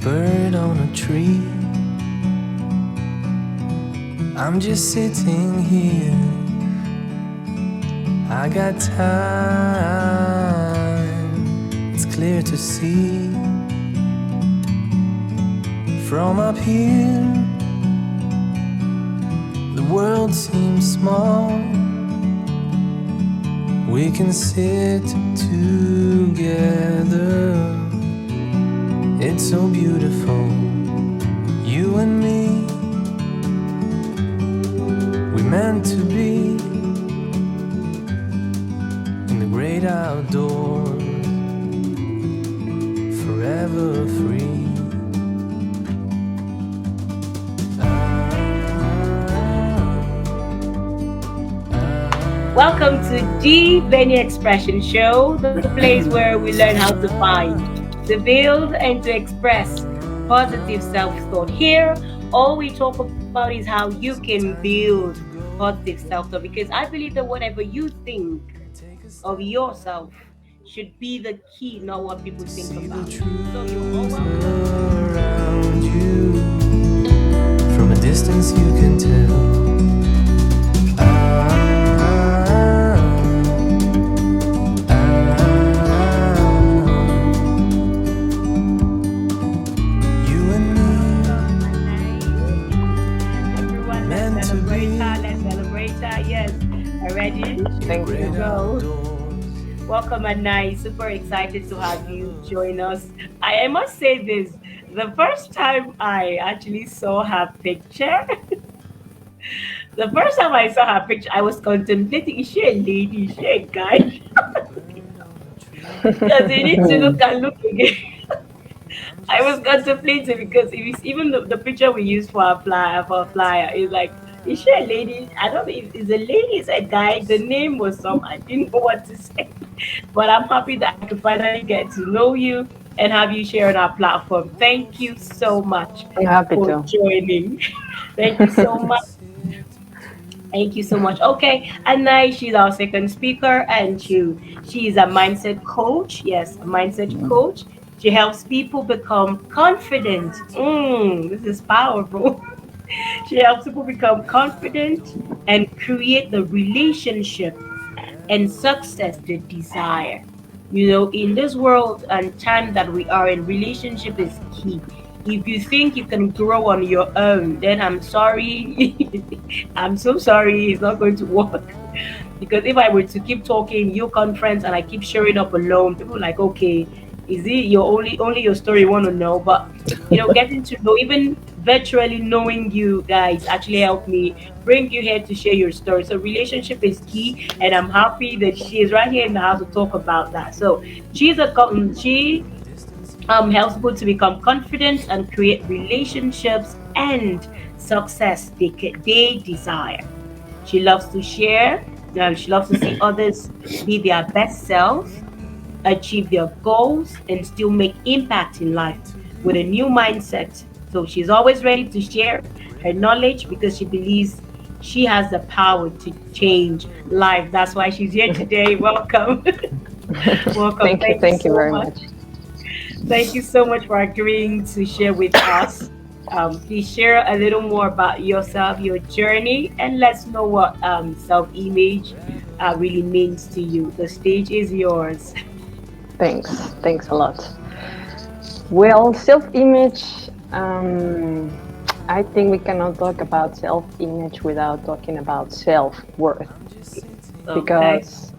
bird on a tree. I'm just sitting here. I got time. It's clear to see. From up here, the world seems small. We can sit together. It's so beautiful, you and me. We meant to be in the great outdoors, forever free. Welcome to the Venue Expression Show, the place where we learn how to find, to build, and to express positive self-thought. Here, all we talk about is how you can build positive self-thought, because I believe that whatever you think of yourself should be the key, not what people think about. So you're all welcome. Around you, from a distance you can tell. Yes, ready? Thank you. Go. Welcome, Ania. Super excited to have you join us. I must say this: the first time I actually saw her picture, I was contemplating: is she a lady? Is she a guy? Because you need to look again. I was contemplating because it was even the picture we used for our flyer is like, is she a lady? I don't know if it's a lady, it's a guy. The name was some, I didn't know what to say. But I'm happy that I could finally get to know you and have you share on our platform. Thank you so much I'm happy for to. joining. Thank you so much. Thank you so much. Okay, Anai, she's our second speaker, and she's a mindset coach. Yes, a mindset coach. She helps people become confident. This is powerful. She helps people become confident and create the relationship and success they desire. You know, in this world and time that we are in, relationship is key. If you think you can grow on your own, then I'm sorry. I'm so sorry, it's not going to work. Because if I were to keep talking your conference and I keep showing up alone, people are like, okay, is it your only your story you want to know? But getting to know, even virtually knowing you guys actually helped me bring you here to share your story. So relationship is key, and I'm happy that she is right here in the house to talk about that. So she helps people to become confident and create relationships and success they desire. She loves to share. She loves to see others be their best selves, achieve their goals, and still make impact in life with a new mindset. So she's always ready to share her knowledge because she believes she has the power to change life. That's why she's here today. Welcome. Welcome. Thank you Thank you so very much. much. Thank you so much for agreeing to share with us. Please share a little more about yourself, your journey, and let's know what self-image really means to you. The stage is yours. Thanks a lot. Well, self-image, I think we cannot talk about self-image without talking about self-worth, Okay. because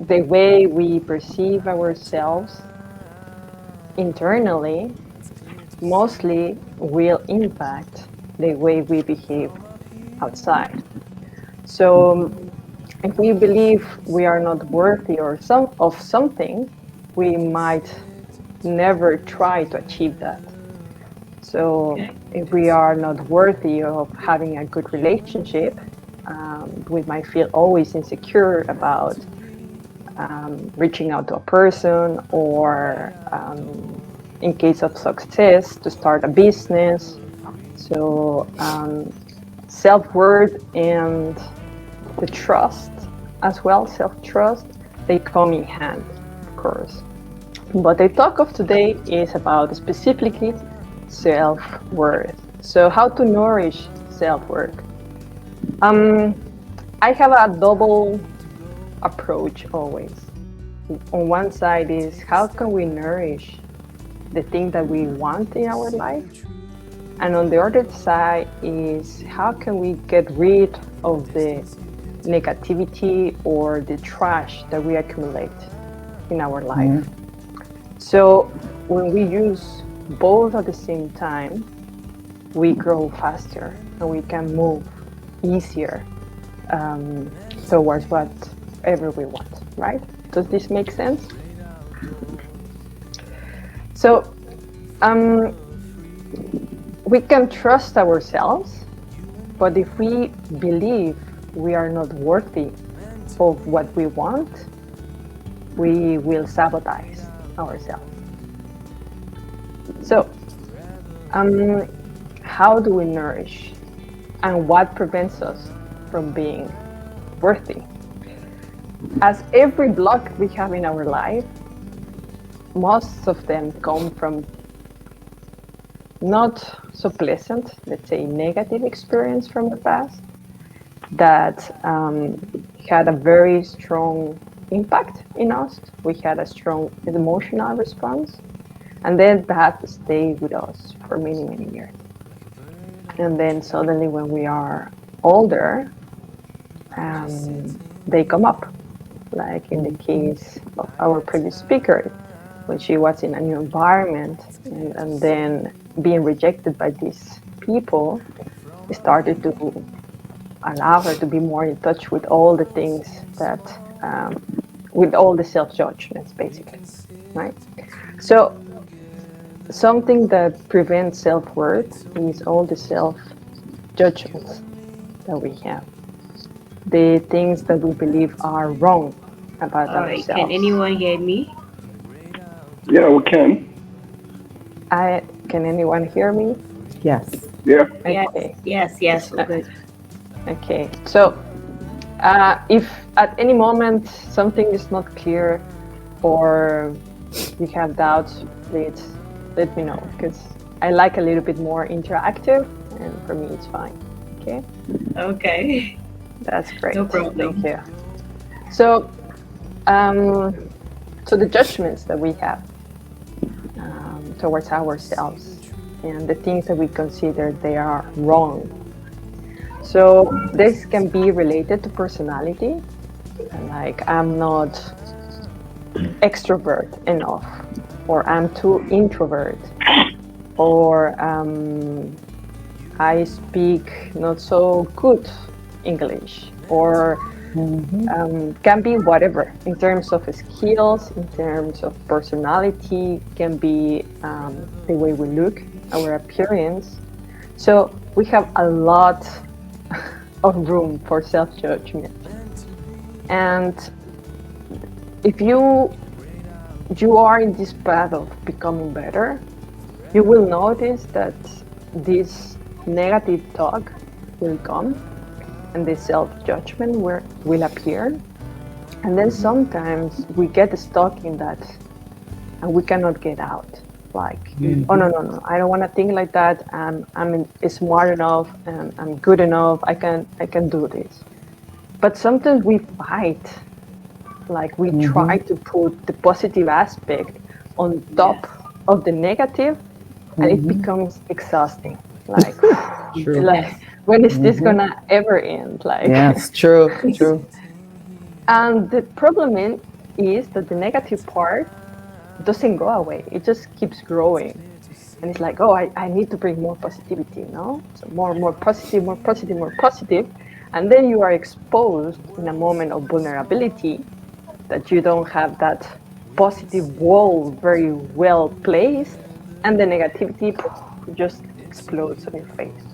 the way we perceive ourselves internally mostly will impact the way we behave outside. So if we believe we are not worthy of something, we might never try to achieve that. So Okay. if we are not worthy of having a good relationship, we might feel always insecure about reaching out to a person, or in case of success, to start a business. So self-worth and the trust as well, self-trust, they come in hand, of course. What the talk of today is about specifically self-worth. So how to nourish self-worth? Um, I have a double approach always. On one side is how can we nourish the thing that we want in our life? And on the other side is how can we get rid of the negativity or the trash that we accumulate in our life. So when we use both at the same time, we grow faster and we can move easier towards whatever we want, right? Does this make sense? So we can trust ourselves, but if we believe we are not worthy of what we want, we will sabotage ourselves. So, how do we nourish, and what prevents us from being worthy? As every block we have in our life, most of them come from not so pleasant, let's say negative experience from the past that had a very strong impact in us. We had a strong emotional response, and then that stayed with us for many, many years. And then suddenly when we are older, they come up, like in the case of our previous speaker, when she was in a new environment and then being rejected by these people, started to allow her to be more in touch with all the things that, with all the self-judgments, basically, right? So something that prevents self-worth is all the self-judgments that we have, the things that we believe are wrong about All right, can ourselves. anyone hear me? Yeah, we can. Can anyone hear me? Yes. Yeah. Okay. Yes, we're good. Okay. So if at any moment something is not clear or you have doubts, please let me know, because I like a little bit more interactive, and for me it's fine. Okay. Okay. That's great. No problem. Thank you. So, so the judgments that we have towards ourselves and the things that we consider they are wrong. So this can be related to personality, like I'm not extrovert enough, or I'm too introvert, or I speak not so good English, or can be whatever in terms of skills, in terms of personality, can be the way we look, our appearance. So we have a lot of room for self-judgment. And if you are in this path of becoming better, you will notice that this negative talk will come and the self-judgment will appear. And then sometimes we get stuck in that and we cannot get out. Like, oh, no, I don't want to think like that. I'm smart enough and I'm good enough. I can do this. But sometimes we fight. Like we try to put the positive aspect on top of the negative, and it becomes exhausting. Like, like when is this gonna ever end? Like, Yes, true. and the problem is that the negative part doesn't go away. It just keeps growing. And it's like, oh, I need to bring more positivity, no? So more positive. And then you are exposed in a moment of vulnerability that you don't have that positive wall very well placed, and the negativity just explodes on your face.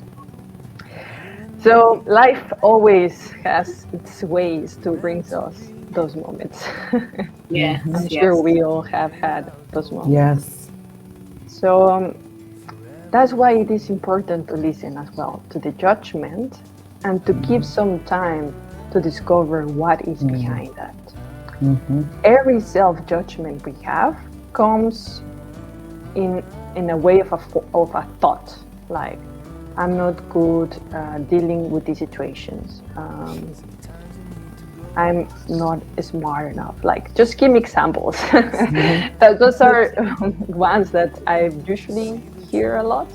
So life always has its ways to bring us those moments. Yes, I'm sure we all have had those moments. Yes. So that's why it is important to listen as well to the judgment and to give some time to discover what is behind that. Every self-judgment we have comes in a way of a thought, like I'm not good dealing with these situations. I'm not smart enough. Like, just give me examples. Those are ones that I usually hear a lot.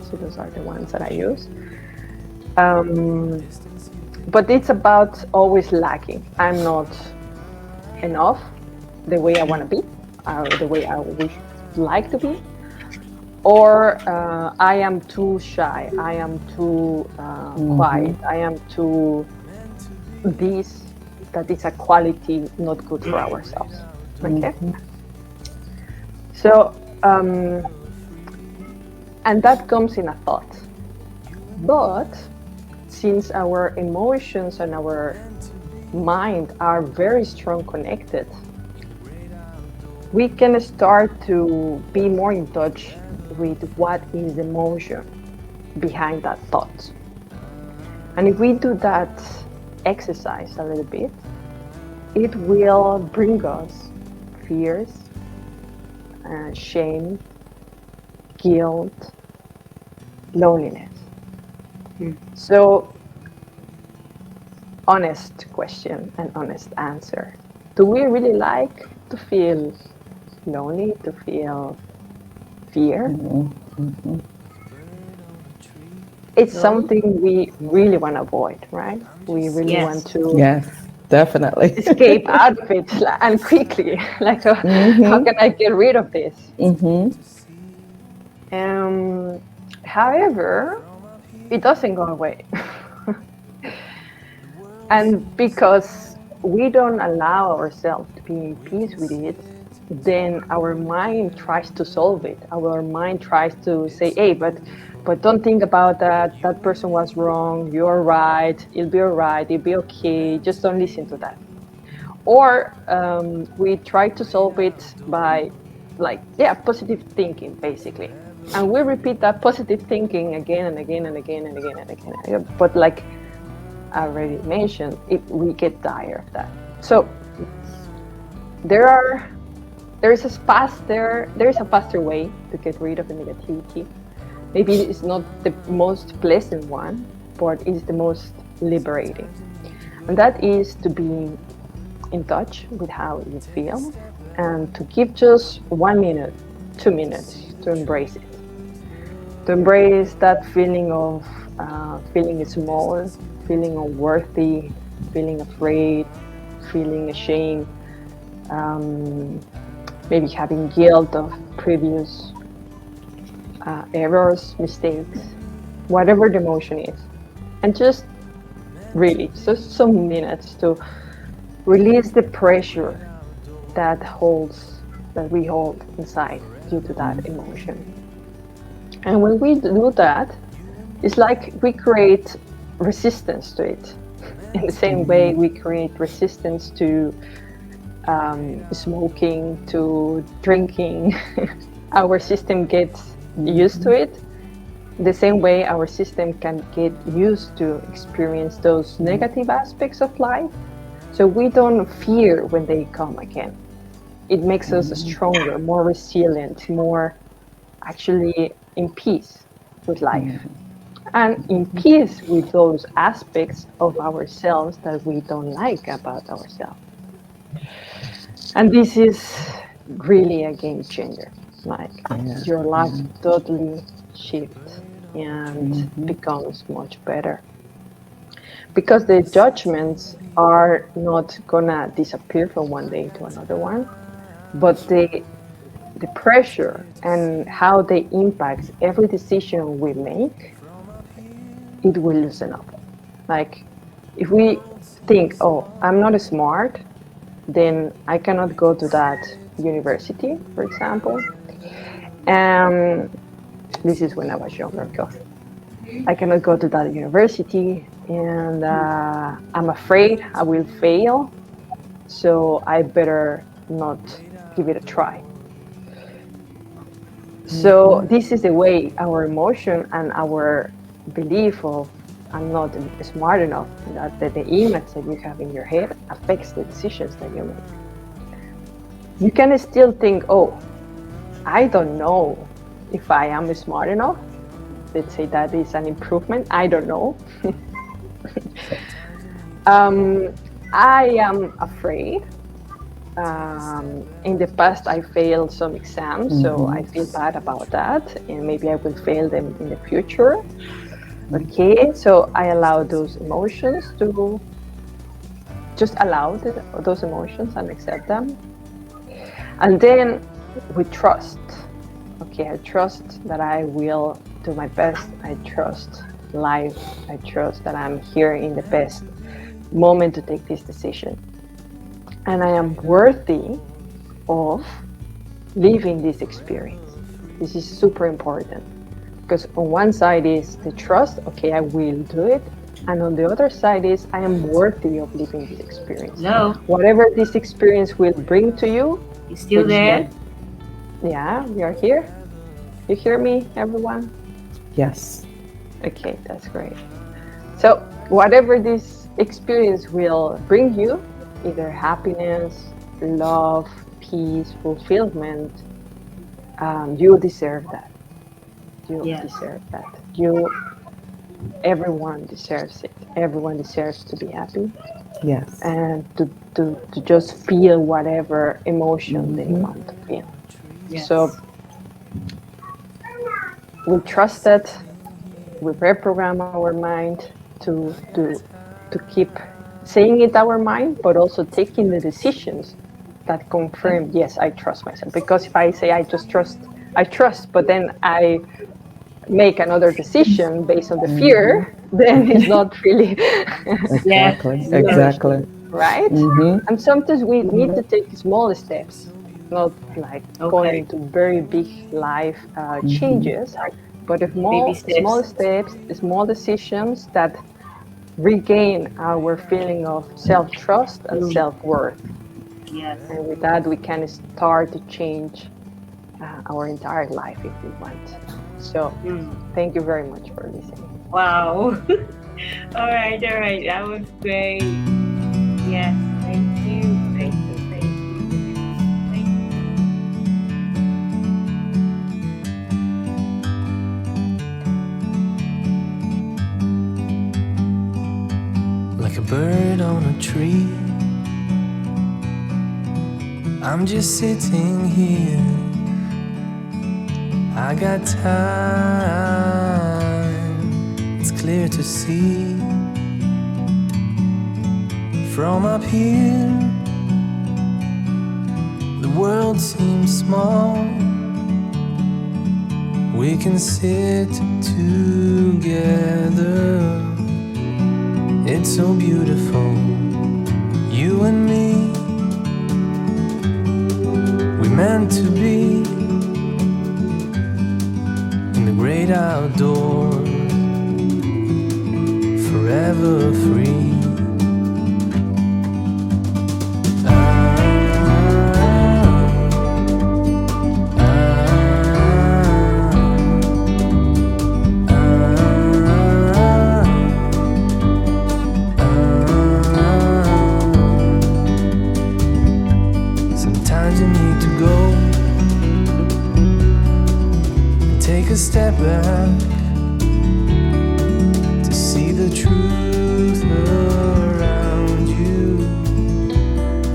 So those are the ones that I use. But it's about always lacking. I'm not enough the way I want to be, or the way I would like to be, or I am too shy, I am too quiet, I am too this, that is a quality not good for ourselves. Okay? So, and that comes in a thought. But since our emotions and our mind are very strong connected, we can start to be more in touch with what is the emotion behind that thought. And if we do that exercise a little bit, it will bring us fears, shame, guilt, loneliness. So, honest question and honest answer. Do we really like to feel lonely, to feel fear? It's something we really want to avoid, right? We really want to Yes, definitely. escape out of it and quickly. Like, how can I get rid of this? However, it doesn't go away. And because we don't allow ourselves to be in peace with it, then our mind tries to solve it. Our mind tries to say, hey, but don't think about that. That person was wrong. You're right. It'll be all right. It'll be okay. Just don't listen to that. Or we try to solve it by, positive thinking, basically. And we repeat that positive thinking again and again and again and again and again. But like I already mentioned, we get tired of that. So there is a faster way to get rid of the negativity. Maybe it's not the most pleasant one, but it's the most liberating. And that is to be in touch with how you feel and to give just 1 minute, 2 minutes to embrace it. To embrace that feeling of feeling small, feeling unworthy, feeling afraid, feeling ashamed, maybe having guilt of previous errors, mistakes, whatever the emotion is. And just really, just some minutes to release the pressure that we hold inside due to that emotion. And when we do that, it's like we create resistance to it. In the same way we create resistance to smoking, to drinking. Our system gets used to it. The same way our system can get used to experience those negative aspects of life. So we don't fear when they come again. It makes us stronger, more resilient, more actually in peace with life. And in peace with those aspects of ourselves that we don't like about ourselves. And this is really a game changer. Like your life totally shifts and becomes much better. Because the judgments are not gonna disappear from one day to another one, but the pressure and how they impact every decision we make, it will loosen up. Like if we think, oh, I'm not smart, then I cannot go to that university, for example. This is when I was younger, because I cannot go to that university and I'm afraid I will fail, so I better not give it a try. So this is the way our emotion and our belief of I'm not smart enough, that the image that you have in your head affects the decisions that you make. You can still think, oh, I don't know if I am smart enough. Let's say that is an improvement. I don't know. I am afraid. In the past, I failed some exams, so I feel bad about that, and maybe I will fail them in the future. Okay, so I allow those emotions to just allow those emotions and accept them. And then we trust. Okay, I trust that I will do my best. I trust life. I trust that I'm here in the best moment to take this decision. And I am worthy of living this experience. This is super important. Because on one side is the trust, okay, I will do it. And on the other side is I am worthy of living this experience. No. Whatever this experience will bring to you. You still there? Yeah, we are here. You hear me, everyone? Yes. Okay, that's great. So whatever this experience will bring you, either happiness, love, peace, fulfillment, you deserve that. You deserve that. Everyone deserves it. Everyone deserves to be happy. Yes. And to just feel whatever emotion they want to feel. Yes. So we trust that. We reprogram our mind to keep saying it our mind, but also taking the decisions that confirm, yes, I trust myself. Because if I say I trust, but then I make another decision based on the fear, then it's not really Exactly. right? And sometimes we need to take small steps, not like going into very big life changes, but small steps, small decisions that regain our feeling of self-trust and self-worth. Yes. And with that, we can start to change our entire life if we want. So thank you very much for listening. Wow. All right. That was great. Yes. Thank you. Like a bird on a tree, I'm just sitting here. I got time, it's clear to see. From up here, the world seems small. We can sit together. It's so beautiful, you and me. We meant to be in the great outdoors, forever free. Sometimes you need to go and take a step back to see the truth around you.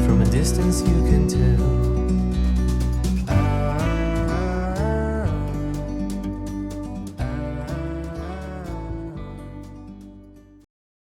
From a distance you can tell